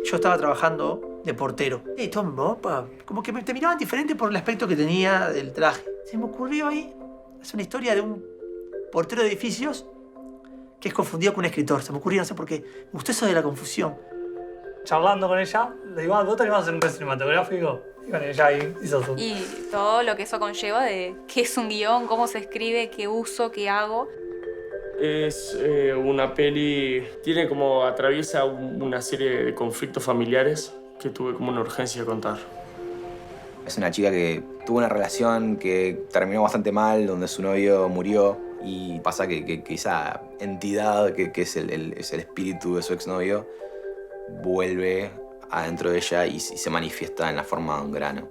Yo estaba trabajando de portero. Y como que te miraban diferente por el aspecto que tenía del traje. Se me ocurrió ahí, es una historia de un portero de edificios que es confundido con un escritor. Se me ocurrió, no sé por qué. Me gustó eso de la confusión. Charlando con ella, le digo, vos te animás a hacer un test cinematográfico. Y bueno, ella ahí hizo su... Y todo lo que eso conlleva de qué es un guión, cómo se escribe, qué uso, qué hago. Es una peli, tiene como, atraviesa una serie de conflictos familiares que tuve como una urgencia de contar. Es una chica que tuvo una relación que terminó bastante mal, donde su novio murió, y pasa que esa entidad que es el espíritu de su exnovio vuelve adentro de ella y se manifiesta en la forma de un grano.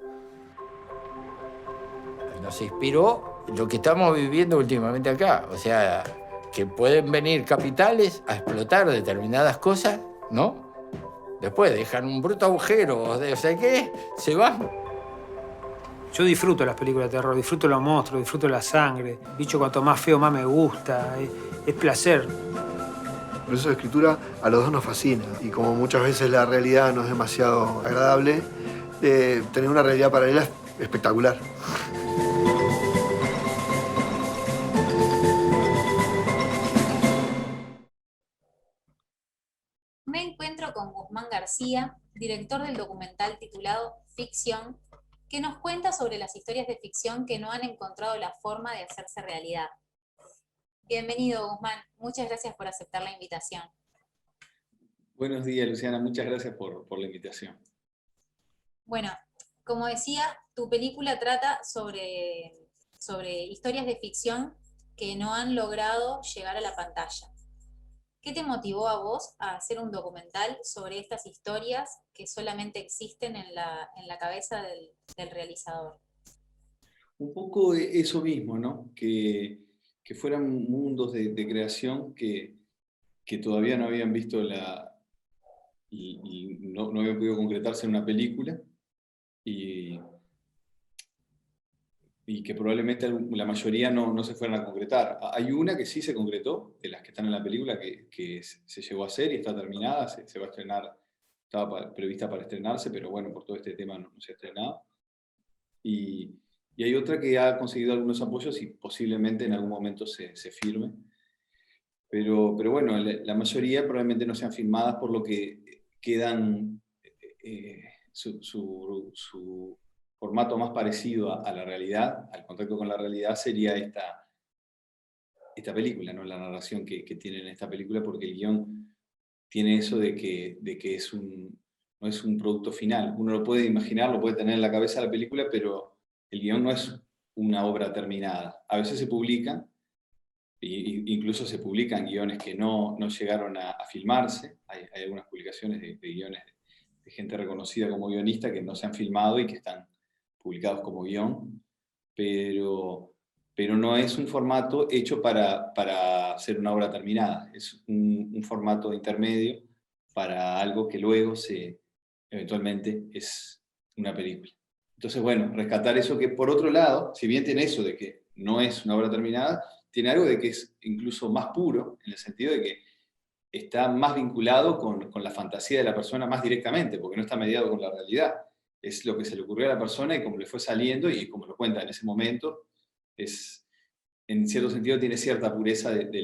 Nos inspiró lo que estamos viviendo últimamente acá, o sea, que pueden venir capitales a explotar determinadas cosas, ¿no? Después dejan un bruto agujero, o sea qué, se van. Yo disfruto las películas de terror, disfruto los monstruos, disfruto la sangre. Bicho, cuanto más feo, más me gusta. Es placer. El proceso de escritura a los dos nos fascina. Y como muchas veces la realidad no es demasiado agradable, tener una realidad paralela es espectacular. Me encuentro con Guzmán García, director del documental titulado Ficción, que nos cuenta sobre las historias de ficción que no han encontrado la forma de hacerse realidad. Bienvenido, Guzmán. Muchas gracias por aceptar la invitación. Buenos días, Luciana. Muchas gracias por la invitación. Bueno, como decía, tu película trata sobre historias de ficción que no han logrado llegar a la pantalla. ¿Qué te motivó a vos a hacer un documental sobre estas historias que solamente existen en la cabeza del realizador? Un poco eso mismo, ¿no? Que fueran mundos de creación que todavía no habían visto y no habían podido concretarse en una película y que probablemente la mayoría no se fueran a concretar. Hay una que sí se concretó, de las que están en la película, que se llegó a hacer y está terminada, se va a estrenar, estaba prevista para estrenarse, pero bueno, por todo este tema no se ha estrenado. Y hay otra que ha conseguido algunos apoyos y posiblemente en algún momento se firme. Pero bueno, la mayoría probablemente no sean filmadas, por lo que quedan su formato más parecido a la realidad, al contacto con la realidad, sería esta película, ¿no? La narración que tiene en esta película, porque el guión tiene eso de que no es un producto final. Uno lo puede imaginar, lo puede tener en la cabeza la película, pero el guión no es una obra terminada. A veces se publican, incluso se publican guiones que no llegaron a filmarse. Hay algunas publicaciones de guiones de gente reconocida como guionista que no se han filmado y que están publicados como guión, pero no es un formato hecho para ser una obra terminada. Es un formato intermedio para algo que luego eventualmente es una película. Entonces, bueno, rescatar eso que, por otro lado, si bien tiene eso de que no es una obra terminada, tiene algo de que es incluso más puro, en el sentido de que está más vinculado con la fantasía de la persona más directamente, porque no está mediado con la realidad. Es lo que se le ocurrió a la persona y cómo le fue saliendo y cómo lo cuenta en ese momento. En cierto sentido, tiene cierta pureza de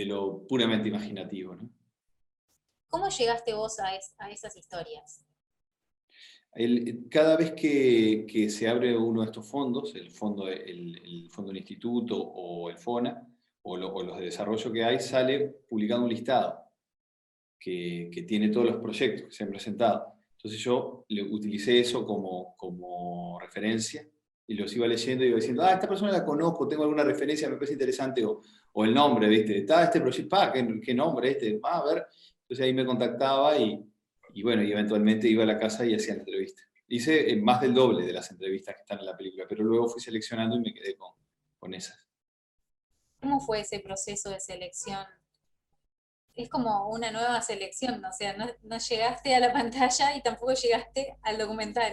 lo puramente imaginativo, ¿no? ¿Cómo llegaste vos a esas historias? Cada vez que se abre uno de estos fondos, el fondo del instituto o el FONA, o los de desarrollo que hay, sale publicado un listado que tiene todos los proyectos que se han presentado. Entonces yo utilicé eso como referencia y los iba leyendo y iba diciendo, esta persona la conozco, tengo alguna referencia, me parece interesante, o el nombre, ¿viste? Está este proyecto, ¿qué nombre este? A ver. Entonces ahí me contactaba y bueno, y eventualmente iba a la casa y hacía la entrevista. Hice más del doble de las entrevistas que están en la película, pero luego fui seleccionando y me quedé con esas. ¿Cómo fue ese proceso de selección? Es como una nueva selección, o sea, no llegaste a la pantalla y tampoco llegaste al documental.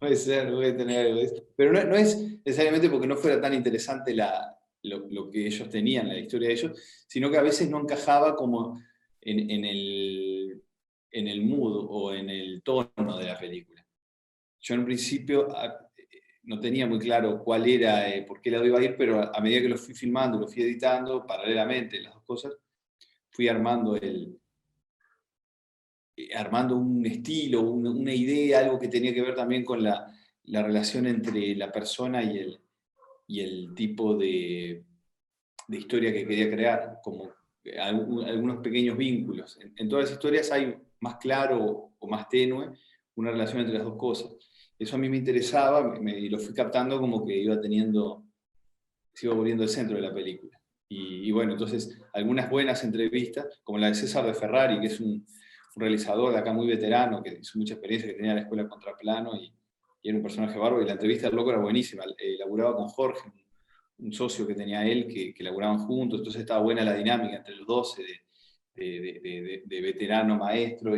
Puede ser, puede tener algo de eso. Pero no es necesariamente porque no fuera tan interesante lo que ellos tenían, la historia de ellos, sino que a veces no encajaba como en el mood o en el tono de la película. Yo en un principio no tenía muy claro cuál era, por qué lado iba a ir, pero a medida que lo fui filmando, lo fui editando, paralelamente las dos cosas, fui armando un estilo, una idea, algo que tenía que ver también con la relación entre la persona y el tipo de historia que quería crear, como algunos pequeños vínculos. En todas las historias hay más claro o más tenue una relación entre las dos cosas. Eso a mí me interesaba y lo fui captando como que se iba volviendo el centro de la película. Y bueno, entonces algunas buenas entrevistas, como la de César de Ferrari, que es un realizador de acá muy veterano, que hizo mucha experiencia, que tenía la escuela Contraplano y era un personaje bárbaro, y la entrevista del loco era buenísima. Laburaba con Jorge, un socio que tenía él, que laburaban juntos, entonces estaba buena la dinámica entre los dos, de veterano maestro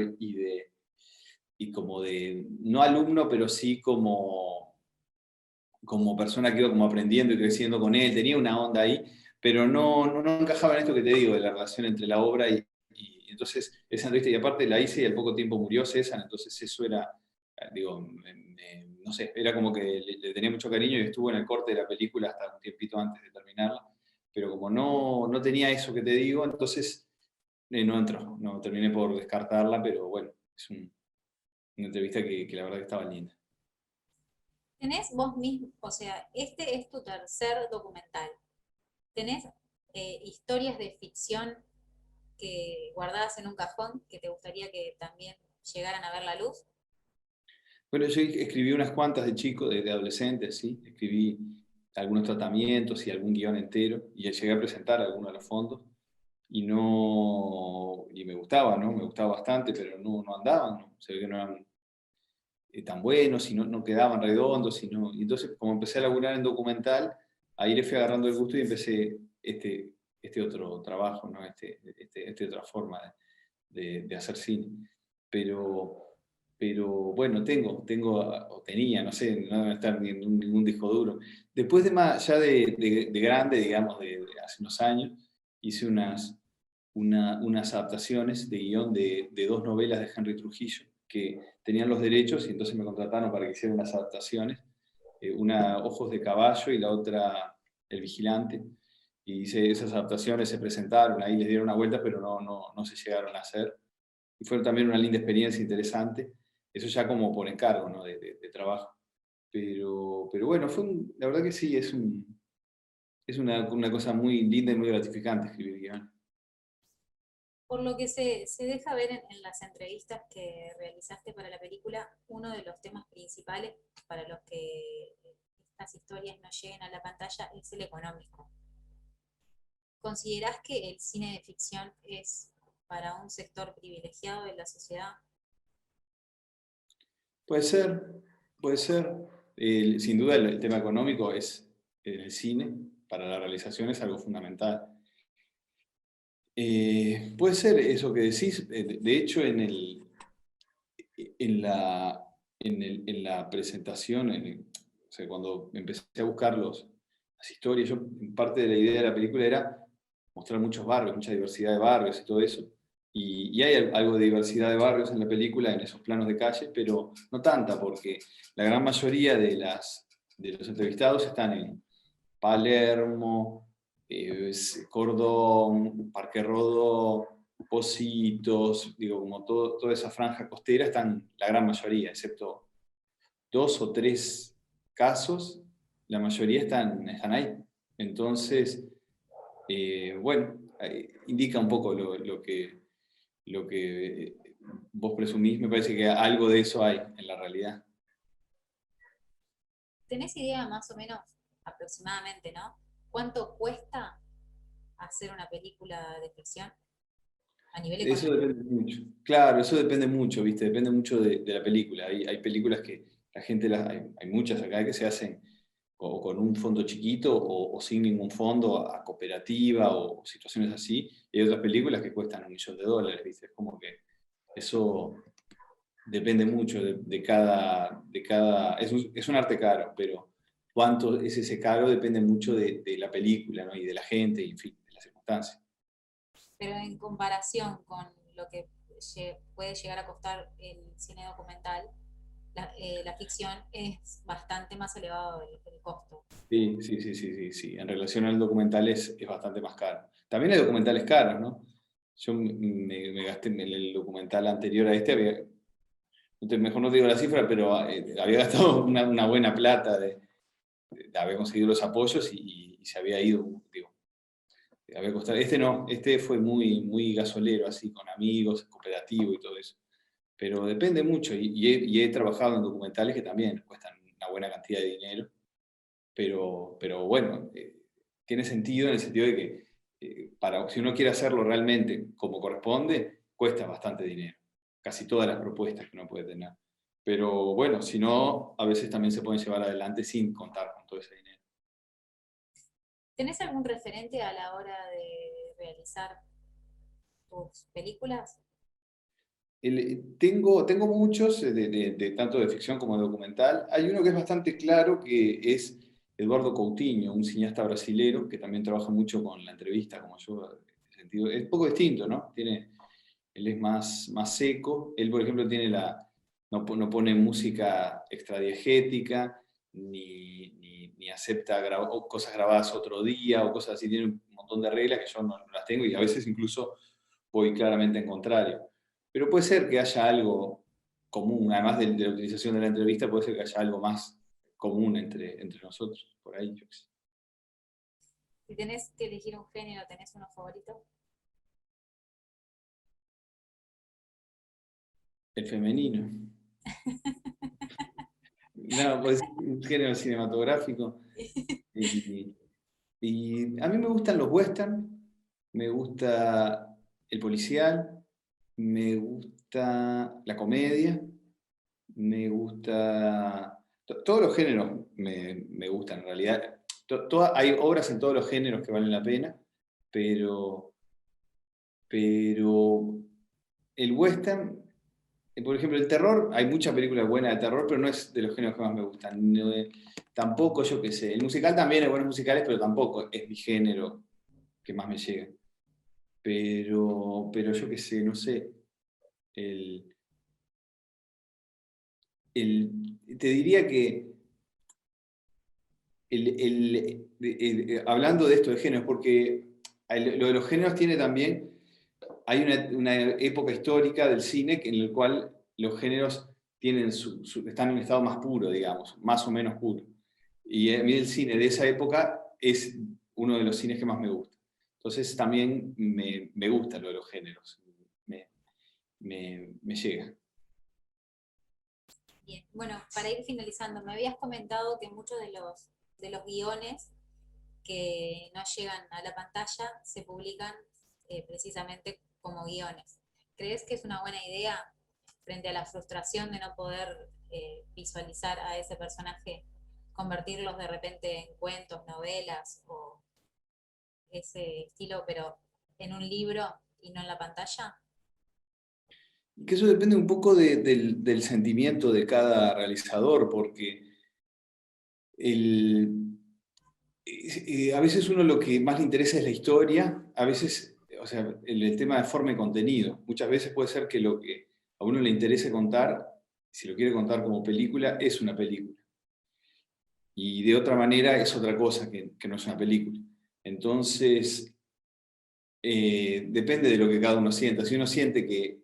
y como de, no alumno, pero sí como persona que iba como aprendiendo y creciendo con él, tenía una onda ahí, pero no encajaba en esto que te digo, de la relación entre la obra y entonces esa entrevista, y aparte la hice y al poco tiempo murió César, entonces eso era, digo, no sé, era como que le tenía mucho cariño y estuvo en el corte de la película hasta un tiempito antes de terminarla, pero como no tenía eso que te digo, entonces no entró, no terminé por descartarla, pero bueno, es una entrevista que la verdad que estaba linda. ¿Tenés vos mismo, o sea, este es tu tercer documental? ¿Tenés historias de ficción que guardadas en un cajón que te gustaría que también llegaran a ver la luz? Bueno, yo escribí unas cuantas de chico, de adolescente, sí. Escribí algunos tratamientos y algún guión entero, y llegué a presentar algunos de los fondos, y me gustaba, ¿no? Me gustaba bastante, pero no andaban, ¿no? Se ve que no eran tan buenos, y no quedaban redondos, y entonces, como empecé a laburar en documental, ahí le fui agarrando el gusto y empecé este otro trabajo, ¿no? Esta otra forma de hacer cine. Pero bueno, tenía, no sé, no debe estar ni en ningún disco duro. Después ya de grande, digamos, de hace unos años, hice unas adaptaciones de guión de dos novelas de Henry Trujillo, que tenían los derechos y entonces me contrataron para que hiciera unas adaptaciones, una Ojos de Caballo y la otra El Vigilante, y hice esas adaptaciones, se presentaron, ahí les dieron una vuelta, pero no se llegaron a hacer, y fue también una linda experiencia interesante, eso ya como por encargo, ¿no? de trabajo. Pero bueno, la verdad que sí, es una cosa muy linda y muy gratificante escribir guión. Por lo que se deja ver en las entrevistas que realizaste para la película, uno de los temas principales para los que estas historias no lleguen a la pantalla es el económico. ¿Considerás que el cine de ficción es para un sector privilegiado de la sociedad? Puede ser. Sin duda el tema económico es en el cine, para la realización es algo fundamental. Puede ser eso que decís, de hecho en la presentación, o sea, cuando empecé a buscar las historias, parte de la idea de la película era mostrar muchos barrios, mucha diversidad de barrios y todo eso. Y hay algo de diversidad de barrios en la película, en esos planos de calle, pero no tanta, porque la gran mayoría de los entrevistados están en Palermo, Cordón, Parque Rodó, Pocitos, digo, como toda esa franja costera, están la gran mayoría, excepto 2 o 3 casos, la mayoría están ahí. Entonces, bueno, indica un poco lo que vos presumís, me parece que algo de eso hay en la realidad. ¿Tenés idea más o menos, aproximadamente, ¿no? ¿Cuánto cuesta hacer una película de ficción a nivel económico? Eso depende mucho. Claro, eso depende mucho, ¿viste? Depende mucho de la película. Hay películas que la gente, hay muchas acá que se hacen con un fondo chiquito o sin ningún fondo, a cooperativa o situaciones así. Y hay otras películas que cuestan $1 millón, ¿viste? Es como que eso depende mucho de cada... Es un arte caro, pero cuánto es ese caro depende mucho de la película, ¿no? Y de la gente, y en fin, de las circunstancias. Pero en comparación con lo que puede llegar a costar el cine documental, la ficción es bastante más elevado el costo. Sí. En relación al documental es bastante más caro. También hay documentales caros, ¿no? Yo me gasté en el documental anterior a este, mejor no digo la cifra, pero había gastado una buena plata, había conseguido los apoyos y se había ido, digo, había costado. Este no, este fue muy gasolero, así, con amigos, cooperativo y todo eso. Pero depende mucho, y he trabajado en documentales que también cuestan una buena cantidad de dinero, pero bueno, tiene sentido en el sentido de que si uno quiere hacerlo realmente como corresponde, cuesta bastante dinero. Casi todas las propuestas que uno puede tener. Pero bueno, si no, a veces también se pueden llevar adelante sin contar con todo ese dinero. ¿Tenés algún referente a la hora de realizar tus películas? Tengo muchos, tanto de ficción como de documental. Hay uno que es bastante claro, que es Eduardo Coutinho, un cineasta brasilero que también trabaja mucho con la entrevista, como yo, en ese sentido. Es un poco distinto, ¿no? Él es más seco. Él, por ejemplo, no pone música extradiegética, ni acepta cosas grabadas otro día, o cosas así. Tiene un montón de reglas que yo no las tengo, y a veces incluso voy claramente en contrario. Pero puede ser que haya algo común, además de la utilización de la entrevista, puede ser que haya algo más común entre nosotros, por ahí, yo qué sé. Si tenés que elegir un género, ¿tenés uno favorito? El femenino. No, pues un género cinematográfico. Y a mí me gustan los western, me gusta el policial, me gusta la comedia, me gusta... Todos los géneros me gustan en realidad. Hay obras en todos los géneros que valen la pena, pero el western, por ejemplo, el terror, hay muchas películas buenas de terror, pero no es de los géneros que más me gustan. No, tampoco, yo qué sé, el musical también hay buenos musicales, pero tampoco es mi género que más me llega. Pero yo qué sé, no sé, te diría que hablando de esto de géneros, porque lo de los géneros tiene también, hay una época histórica del cine en la cual los géneros están en un estado más puro, digamos, más o menos puro. Y a mí el cine de esa época es uno de los cines que más me gusta. Entonces también me gusta lo de los géneros, me llega. Bien, bueno, para ir finalizando, me habías comentado que muchos de los guiones que no llegan a la pantalla se publican precisamente como guiones. ¿Crees que es una buena idea frente a la frustración de no poder visualizar a ese personaje, convertirlos de repente en cuentos, novelas o ese estilo, pero en un libro y no en la pantalla? Que eso depende un poco del sentimiento de cada realizador, porque a veces uno lo que más le interesa es la historia, a veces, o sea, el tema de forma y contenido. Muchas veces puede ser que lo que a uno le interese contar, si lo quiere contar como película, es una película. Y de otra manera es otra cosa que no es una película. Entonces, depende de lo que cada uno sienta. Si uno siente que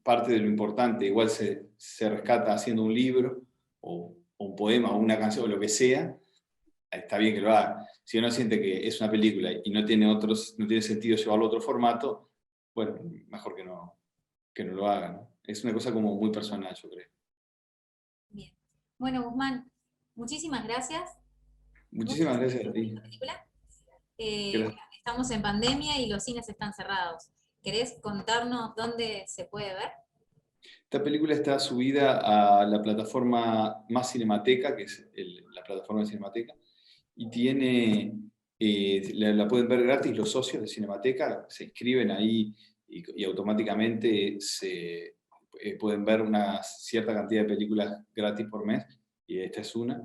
parte de lo importante igual se rescata haciendo un libro, o un poema, o una canción, o lo que sea, está bien que lo haga. Si uno siente que es una película y no tiene sentido llevarlo a otro formato, bueno, mejor que no lo haga, ¿no? Es una cosa como muy personal, yo creo. Bien. Bueno, Guzmán, muchísimas gracias. Muchísimas gracias a ti. Bueno, estamos en pandemia y los cines están cerrados. ¿Querés contarnos dónde se puede ver? Esta película está subida a la plataforma Más Cinemateca, que es la plataforma de Cinemateca, y tiene, la pueden ver gratis los socios de Cinemateca, se inscriben ahí y automáticamente pueden ver una cierta cantidad de películas gratis por mes, y esta es una.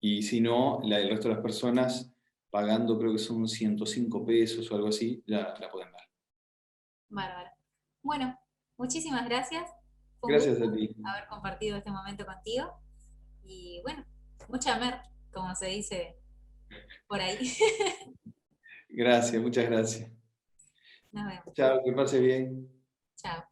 Y si no, el resto de las personas, pagando creo que son 105 pesos o algo así, la pueden ver. Bárbaro. Bueno, muchísimas gracias. Fue un Gracias gusto a ti. haber compartido este momento contigo. Y bueno, mucha mer, como se dice por ahí. Gracias, muchas gracias. Nos vemos. Chao, que pase bien. Chao.